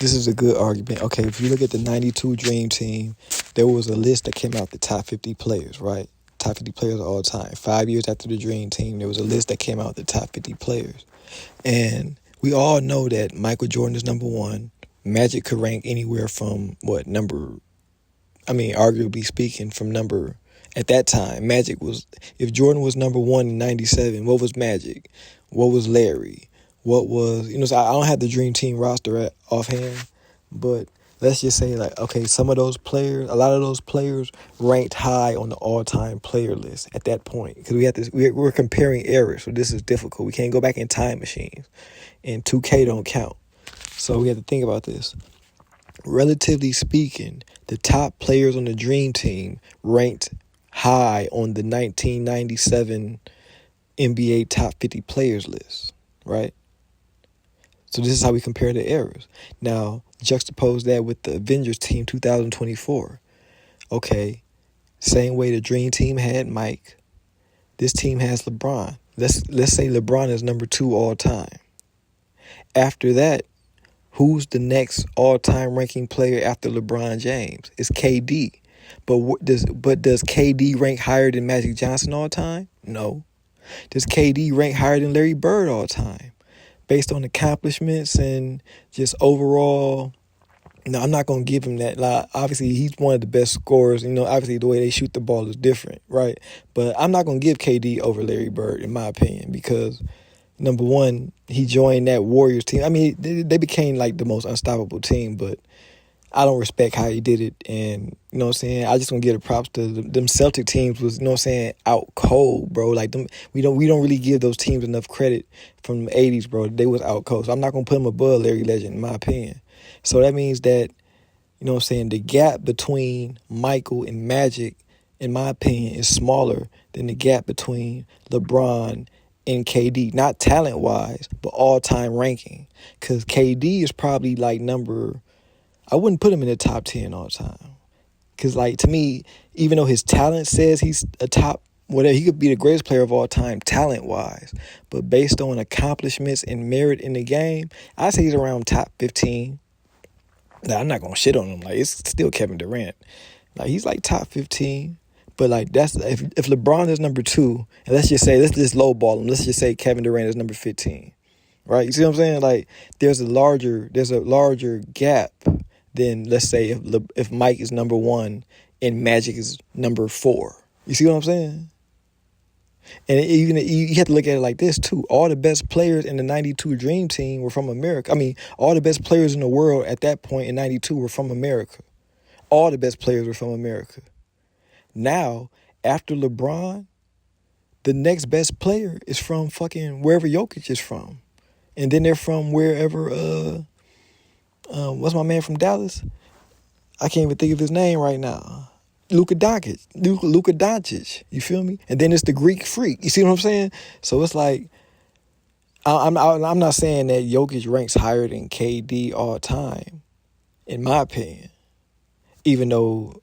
This is a good argument. Okay, if you look at the 92 Dream Team, there was a list that came out, the top 50 players, right? Top 50 players of all time. 5 years after the Dream Team, there was a list that came out, the top 50 players. And we all know that Michael Jordan is number one. Magic could rank anywhere from arguably speaking, from number, at that time, Magic was, if Jordan was number one in 97, what was Magic? What was Larry? What was, so I don't have the Dream Team roster offhand, but let's just say, like, okay, some of those players, a lot of those players ranked high on the all-time player list at that point, because we're comparing eras, so this is difficult. We can't go back in time machines, and 2K don't count. So we have to think about this. Relatively speaking, the top players on the Dream Team ranked high on the 1997 NBA top 50 players list, right? So this is how we compare the eras. Now, juxtapose that with the Avengers team 2024. Okay, same way the Dream Team had Mike, this team has LeBron. Let's say LeBron is number 2 all time. After that, who's the next all-time ranking player after LeBron James? It's KD. But does KD rank higher than Magic Johnson all time? No. Does KD rank higher than Larry Bird all time? Based on accomplishments and just overall, no, I'm not going to give him that. Like, obviously, he's one of the best scorers. Obviously, the way they shoot the ball is different, right? But I'm not going to give KD over Larry Bird, in my opinion, because number one, he joined that Warriors team. I mean, they became like the most unstoppable team, but I don't respect how he did it. And, you know what I'm saying, I just want to give the props to them Celtic teams was, out cold, bro. Like, them, we don't really give those teams enough credit from the 80s, bro. They was out cold. So I'm not going to put them above Larry Legend, in my opinion. So that means that, the gap between Michael and Magic, in my opinion, is smaller than the gap between LeBron and KD. Not talent-wise, but all-time ranking. Because KD is probably like I wouldn't put him in the top 10 all time. Because, like, to me, even though his talent says he's a top, whatever, he could be the greatest player of all time talent-wise. But based on accomplishments and merit in the game, I say he's around top 15. Now, I'm not going to shit on him. Like, it's still Kevin Durant. Like, he's like top 15. But, like, that's if LeBron is number 2, and let's just lowball him. Let's just say Kevin Durant is number 15. Right? You see what I'm saying? Like, there's a larger gap than, let's say, if Mike is number 1 and Magic is number 4. You see what I'm saying? And even you have to look at it like this too. All the best players in the 92 Dream Team were from America. I mean, all the best players in the world at that point in 92 were from America. All the best players were from America. Now, after LeBron, the next best player is from fucking wherever Jokic is from. And then they're from wherever, what's my man from Dallas? I can't even think of his name right now. Luka Doncic. Luka Doncic. You feel me? And then it's the Greek Freak. You see what I'm saying? So it's like, I'm not saying that Jokic ranks higher than KD all time, in my opinion. Even though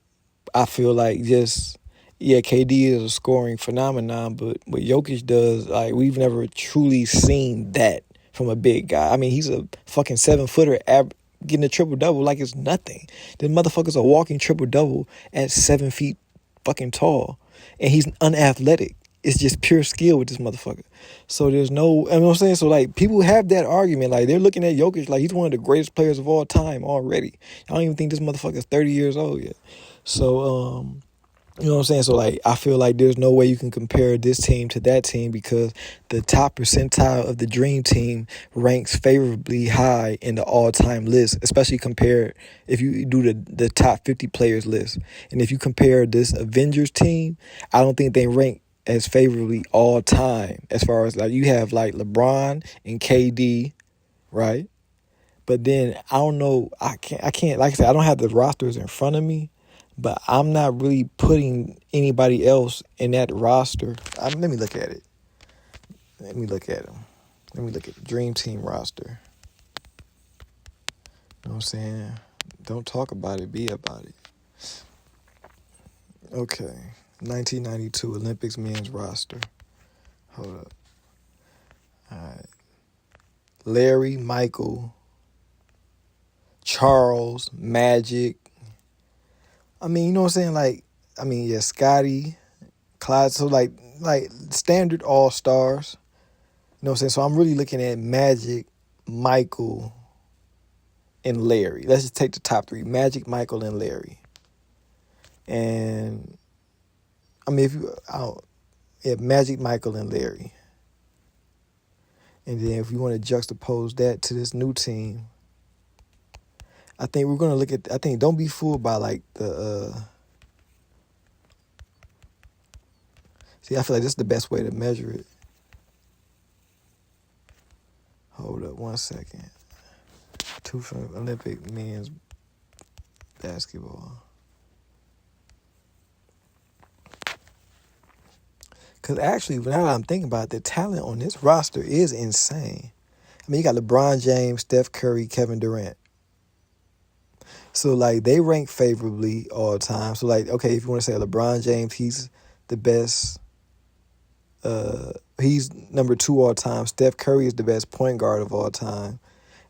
I feel like KD is a scoring phenomenon, but what Jokic does, like, we've never truly seen that from a big guy. I mean, he's a fucking 7-footer getting a triple-double like it's nothing. This motherfucker's a walking triple-double at 7 feet fucking tall. And he's unathletic. It's just pure skill with this motherfucker. So there's no, you know what I'm saying? So, like, people have that argument. Like, they're looking at Jokic like he's one of the greatest players of all time already. I don't even think this motherfucker's 30 years old yet. So, you know what I'm saying? So, like, I feel like there's no way you can compare this team to that team because the top percentile of the Dream Team ranks favorably high in the all-time list, especially compared if you do the top 50 players list. And if you compare this Avengers team, I don't think they rank as favorably all-time as far as, like, you have, like, LeBron and KD, right? But then, I don't know, I can't, like I said, I don't have the rosters in front of me. But I'm not really putting anybody else in that roster. Let me look at it. Let me look at them. Let me look at the Dream Team roster. You know what I'm saying? Don't talk about it, be about it. Okay. 1992 Olympics men's roster. Hold up. All right. Larry, Michael, Charles, Magic. I mean, you know what I'm saying? Like, I mean, yeah, Scotty, Clyde. So like standard all stars. You know what I'm saying? So I'm really looking at Magic, Michael, and Larry. Let's just take the top three: Magic, Michael, and Larry. And I mean, if you, yeah, Magic, Michael, and Larry. And then if you want to juxtapose that to this new team, I think we're gonna look at. I think don't be fooled by like the. See, I feel like this is the best way to measure it. Hold up 1 second. Two from Olympic men's basketball. Because actually, now that I'm thinking about it, the talent on this roster is insane. I mean, you got LeBron James, Steph Curry, Kevin Durant. So, like, they rank favorably all the time. So, like, okay, if you want to say LeBron James, he's the best. He's number 2 all time. Steph Curry is the best point guard of all time.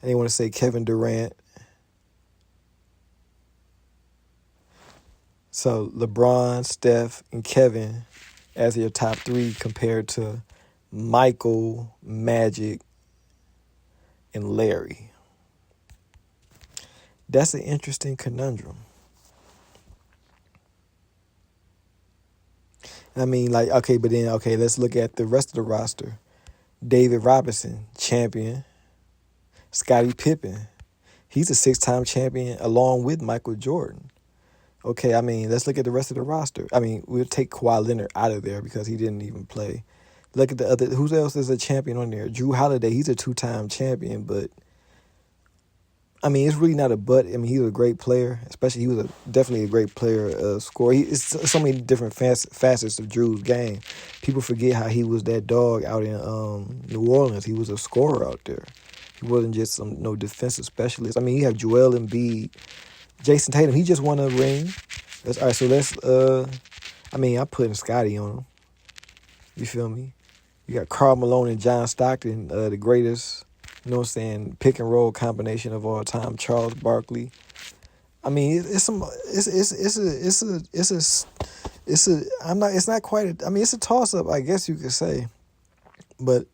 And they want to say Kevin Durant. So, LeBron, Steph, and Kevin as your top 3 compared to Michael, Magic, and Larry. That's an interesting conundrum. I mean, like, okay, but then, okay, let's look at the rest of the roster. David Robinson, champion. Scottie Pippen, he's a 6-time champion along with Michael Jordan. Okay, I mean, let's look at the rest of the roster. I mean, we'll take Kawhi Leonard out of there because he didn't even play. Look at the other, who else is a champion on there? Drew Holiday, he's a 2-time champion, but I mean, it's really not a but. I mean, he was a great player, especially he was definitely a great player, scorer. It's so many different facets of Drew's game. People forget how he was that dog out in New Orleans. He was a scorer out there. He wasn't just some no defensive specialist. I mean, you have Joel Embiid, Jason Tatum. He just won a ring. All right. So let's. I mean, I'm putting Scotty on him. You feel me? You got Karl Malone and John Stockton, the greatest. You know what I'm saying? Pick and roll combination of all time. Charles Barkley. I mean, it's not quite. I mean, it's a toss up, I guess you could say. But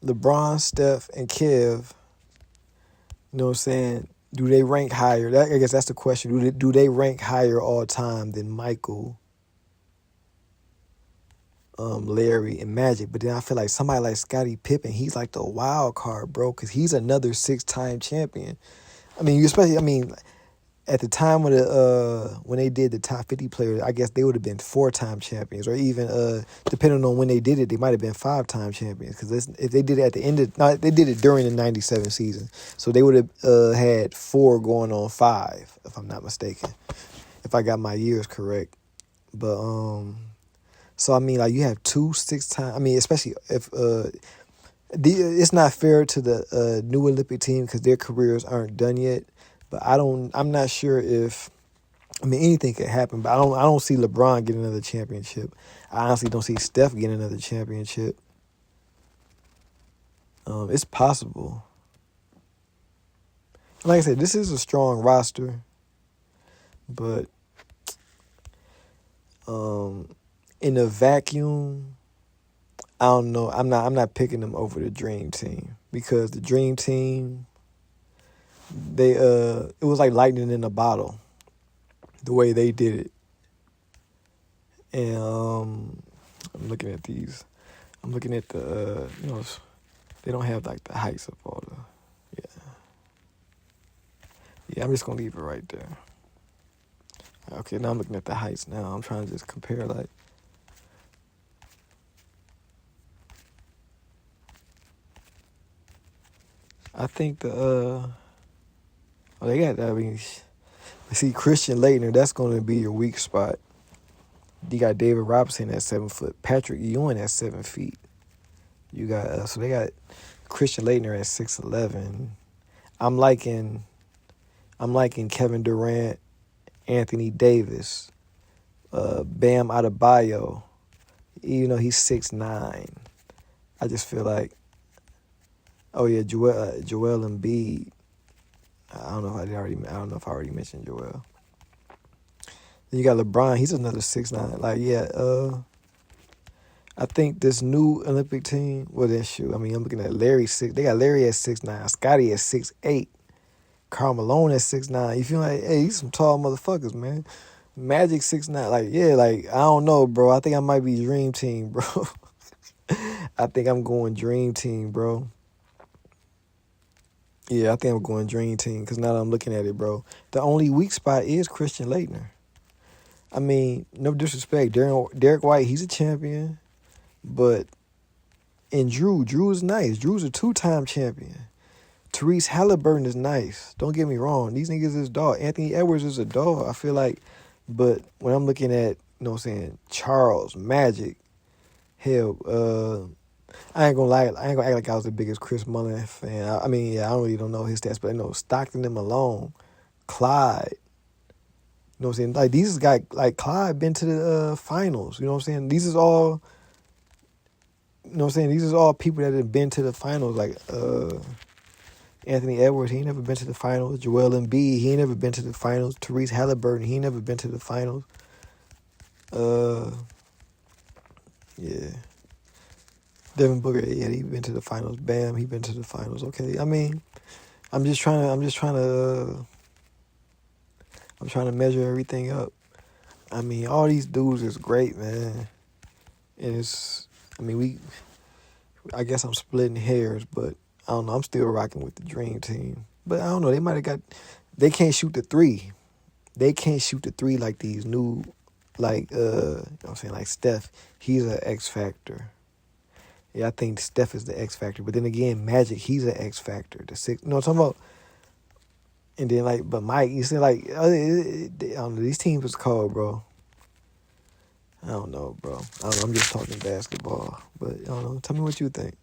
LeBron, Steph, and Kev. You know what I'm saying? Do they rank higher? I guess that's the question. Do they rank higher all time than Michael, Larry, and Magic? But then I feel like somebody like Scottie Pippen, he's like the wild card, bro, because he's another 6-time champion. I mean, at the time when they did the top 50 players, I guess they would have been 4-time champions, or even depending on when they did it, they might have been 5-time champions. Because if they did it at the end of, no, they did it during the '97 season, so they would have had 4 going on 5, if I'm not mistaken, if I got my years correct. But so I mean, like you have 2 6-time. I mean, especially if it's not fair to the new Olympic team because their careers aren't done yet. But I'm not sure if, I mean, anything could happen. But I don't see LeBron getting another championship. I honestly don't see Steph getting another championship. It's possible. Like I said, this is a strong roster, but in a vacuum, I don't know. I'm not picking them over the Dream Team because the Dream Team, it was like lightning in a bottle, the way they did it. And I'm looking at these. I'm looking at the they don't have like the heights of all the yeah. I'm just gonna leave it right there. Okay, now I'm looking at the heights. Now I'm trying to just compare like. I think they got. I mean, see Christian Laettner. That's going to be your weak spot. You got David Robinson at 7 foot. Patrick Ewing at 7 feet. You got so they got Christian Laettner at 6'11". I'm liking Kevin Durant, Anthony Davis, Bam Adebayo. Even though he's 6'9", I just feel like, oh yeah, Joel Embiid. I don't know if I don't know if I already mentioned Joel. Then you got LeBron. He's another 6'9". Like, yeah, I think this new Olympic team, well, that shoot. I mean, I'm looking at Larry six. They got Larry at 6'9", Scotty at 6'8", Karl Malone at 6'9". You feel like, hey, these some tall motherfuckers, man. Magic 6'9". Like, yeah, like I don't know, bro. I think I might be Dream Team, bro. I think I'm going Dream Team, bro. Yeah, I think I'm going Dream Team because now that I'm looking at it, bro, the only weak spot is Christian Laettner. I mean, no disrespect, Derek White, he's a champion, but and Drew is nice. Drew's a 2-time champion. Therese Halliburton is nice. Don't get me wrong. These niggas is dog. Anthony Edwards is a dog. I feel like, but when I'm looking at, you know what I'm saying, Charles, Magic, hell, I ain't gonna lie. I ain't gonna act like I was the biggest Chris Mullin fan. I mean, yeah, I don't really don't know his stats, but I know Stockton and Malone, Clyde. You know what I'm saying? Like these guys, like Clyde, been to the finals. You know what I'm saying? These is all. You know what I'm saying? These is all people that have been to the finals. Like Anthony Edwards, he ain't never been to the finals. Joel Embiid, he ain't never been to the finals. Therese Halliburton, he ain't never been to the finals. Yeah. Devin Booker, yeah, he been to the finals. Bam, he been to the finals. Okay, I mean, I'm trying to measure everything up. I mean, all these dudes is great, man. And I guess I'm splitting hairs, but I don't know. I'm still rocking with the Dream Team. But I don't know. They can't shoot the three. They can't shoot the three like these new, like, you know what I'm saying, like Steph. He's an X factor. Yeah, I think Steph is the X factor. But then again, Magic, he's an X factor. The six, you know what I'm talking about? And then, like, but Mike, you see, like, I don't know. These teams is cold, bro. I don't know, bro. I'm just talking basketball. But, I don't know. Tell me what you think.